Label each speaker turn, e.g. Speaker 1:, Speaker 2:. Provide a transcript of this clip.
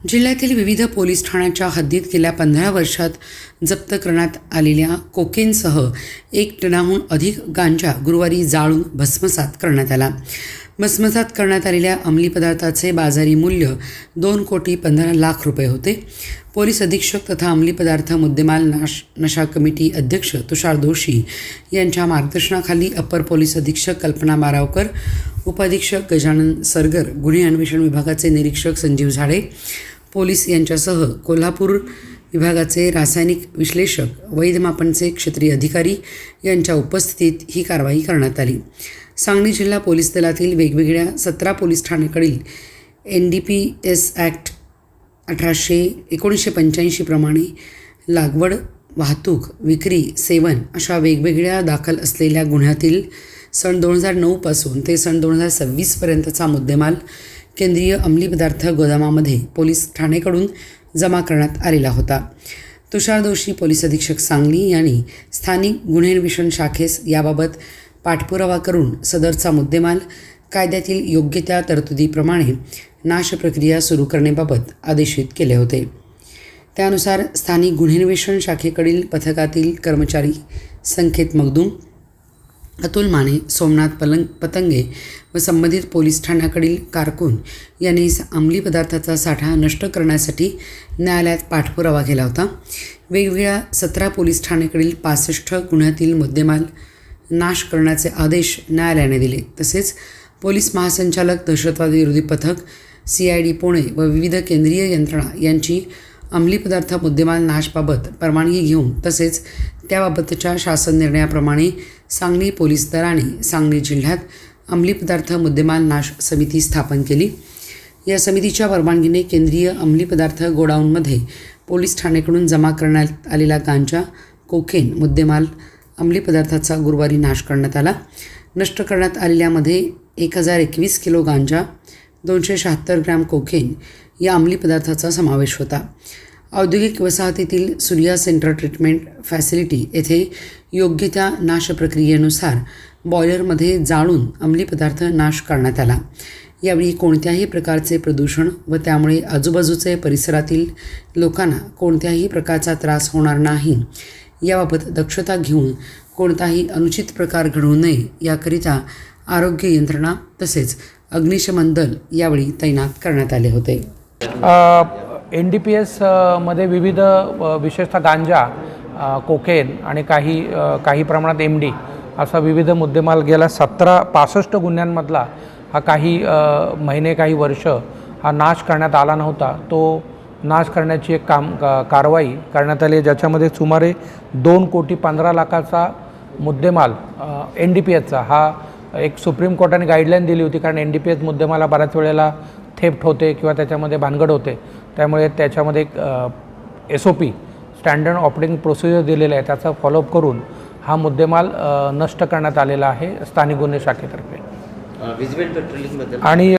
Speaker 1: जिल्ह्यातील विविध पोलीस ठाण्यांच्या हद्दीत गेल्या 15 वर्षात जप्त करण्यात आलेल्या कोकेनसह 1 टनाहून अधिक गांजा गुरुवारी जाळून भस्मसात करण्यात आला. भस्मसात करण्यात आलेल्या अंमली पदार्थाचे बाजारी मूल्य 2,15,00,000 रुपये होते. पोलीस अधीक्षक तथा अंमली पदार्थ मुद्देमाल नशा कमिटी अध्यक्ष तुषार दोशी यांच्या मार्गदर्शनाखाली अप्पर पोलीस अधीक्षक कल्पना बारावकर, उपअधीक्षक गजानन सरगर, गुन्हे अन्वेषण विभागाचे निरीक्षक संजीव झाडे, पोलीस यांच्यासह कोल्हापूर विभागाचे रासायनिक विश्लेषक, वैधमापनचे क्षेत्रीय अधिकारी यांच्या उपस्थितीत ही कारवाई करण्यात आली. सांगली जिल्हा पोलीस दलातील वेगवेगळ्या 17 पोलीस ठाणेकडील NDPS ॲक्ट 1985 प्रमाणे लागवड, वाहतूक, विक्री, सेवन अशा वेगवेगळ्या दाखल असलेल्या गुन्ह्यातील सन 2009 पासून ते सन 2026 पर्यंतचा मुद्देमाल केंद्रीय अंमली पदार्थ गोदामामध्ये पोलीस ठाणेकडून जमा करण्यात आलेला होता. तुषार दोशी पोलीस अधीक्षक सांगली यांनी स्थानिक गुन्हे अन्वेषण शाखेस याबाबत पाठपुरावा करून सदरचा मुद्देमाल कायद्यातील योग्य त्या तरतुदीप्रमाणे नाश प्रक्रिया सुरू करण्याबाबत आदेशित केले होते. त्यानुसार स्थानिक गुन्हे अन्वेषण शाखेकडील पथकातील कर्मचारी संकेत मगदूम, अतुल माने, सोमनाथ पतंगे व संबंधित पोलीस ठाण्याकडील कारकून यांनी अंमली पदार्थाचा साठा नष्ट करण्यासाठी न्यायालयात पाठपुरावा केला होता. वेगवेगळ्या 17 पोलीस ठाणेकडील 65 गुन्ह्यातील मुद्देमाल नाश करण्याचे आदेश न्यायालयाने दिले. तसेच पोलीस महासंचालक, दहशतवाद विरोधी पथक, CID पुणे व विविध केंद्रीय यंत्रणा यांची अंमली पदार्थ मुद्देमाल नाशबाबत परवानगी घेऊन तसेच त्याबाबतच्या शासन निर्णयाप्रमाणे सांगली पोलीस दलाने सांगली जिल्ह्यात अंमली पदार्थ मुद्देमाल नाश समिती स्थापन केली. या समितीच्या परवानगीने केंद्रीय अंमली पदार्थ गोडाऊनमध्ये पोलीस ठाणेकडून जमा करण्यात आलेला गांजा, कोकेन मुद्देमाल अंमली पदार्थाचा गुरुवारी नाश करण्यात आला. नष्ट करण्यात आलेल्यामध्ये 1021 किलो गांजा, 276 ग्रॅम कोकेन या अंमली पदार्थाचा समावेश होता. औद्योगिक वसाहतीतील सूर्या सेंटर ट्रीटमेंट फॅसिलिटी येथे योग्य त्या नाश प्रक्रियेनुसार बॉयलरमध्ये जाळून अंमली पदार्थ नाश करण्यात आला. यावेळी कोणत्याही प्रकारचे प्रदूषण व त्यामुळे आजूबाजूचे परिसरातील लोकांना कोणत्याही प्रकारचा त्रास होणार नाही याबाबत दक्षता घेऊन कोणताही अनुचित प्रकार घडू नये याकरिता आरोग्य यंत्रणा तसेच अग्निशमन दल यावेळी तैनात करण्यात आले होते.
Speaker 2: NDPS मध्ये विविध विशेषतः गांजा, कोकेन आणि काही प्रमाणात MD असा विविध मुद्देमाल गेल्या 65 गुन्ह्यांमधला हा काही महिने काही वर्ष हा नाश करण्यात आला नव्हता. तो नाश करण्याची एक कारवाई करण्यात आली, ज्याच्यामध्ये सुमारे 2,15,00,000चा मुद्देमाल NDPSचा हा एक सुप्रीम कोर्टाने गाईडलाईन दिली होती. कारण NDPS मुद्देमाला बऱ्याच वेळेला थेफ्ट होते किंवा त्याच्यामध्ये भानगड होते. त्यामुळे त्याच्यामध्ये एक SOP स्टँडर्ड ऑपरेटिंग प्रोसिजर दिलेलं आहे, त्याचा फॉलोअप करून हा मुद्देमाल नष्ट करण्यात आलेला आहे स्थानिक गुन्हे शाखेतर्फे. आणि